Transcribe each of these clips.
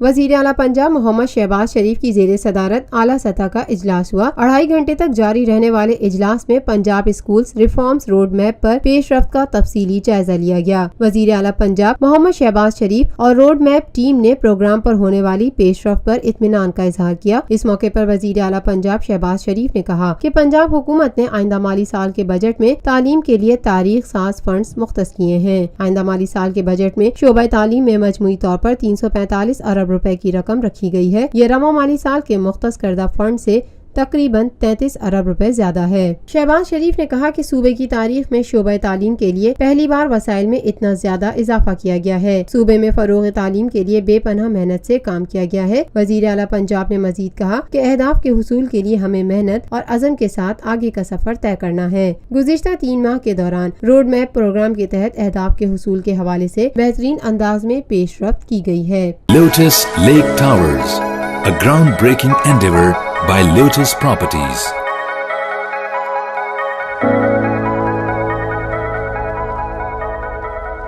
वजीर आला पंजाब मोहम्मद शहबाज शरीफ की ज़ेर सदारत आला सतह का इजलास हुआ। 2.5 घंटे तक जारी रहने वाले इजलास में Punjab schools reforms road map पर पेशरफ्त का तफसीली जायजा लिया गया। वजीर आला पंजाब मोहम्मद शहबाज शरीफ और रोड मैप टीम ने प्रोग्राम पर होने वाली पेशरफ्त पर इत्मीनान का इजहार किया। इस मौके पर वजीर आला पंजाब शहबाज शरीफ ने कहा कि पंजाब हुकूमत ने आइंदा माली साल के बजट में तालीम के लिए तारीख साज फंड्स मुख्तस किए हैं। आइंदा माली साल के बजट में शोबा तालीम में मजमूई तौर पर 345 अरब रुपए की रकम रखी गई है। ये रवा माली साल के मुख्तस करदा फंड से तकरीबन 33 अरब रुपए ज्यादा है। शहबाज शरीफ ने कहा कि सूबे की तारीख में शोबा तालीम के लिए पहली बार वसाइल में इतना ज्यादा इजाफा किया गया है। सूबे में फरोग तालीम के लिए बेपनाह मेहनत से काम किया गया है। वजीर आला पंजाब ने मजीद कहा कि अहदाफ के हुसूल के लिए हमें मेहनत और अज़म के साथ आगे का सफर तय करना है। गुज़िश्ता 3 माह के दौरान रोड मैप प्रोग्राम के तहत अहदाफ के हुसूल के हवाले से बेहतरीन अंदाज में पेशरफ्त की गई है। Lotus lake towers, a groundbreaking endeavor by Lotus Properties.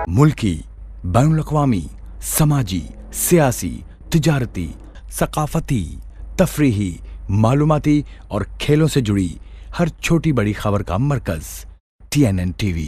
मुल्की, बैनुल-अक़वामी, समाजी, सियासी, तिजारती, सकाफती, तफरीही, मालूमाती और खेलों से जुड़ी हर छोटी बड़ी खबर का मरकज TNN TV।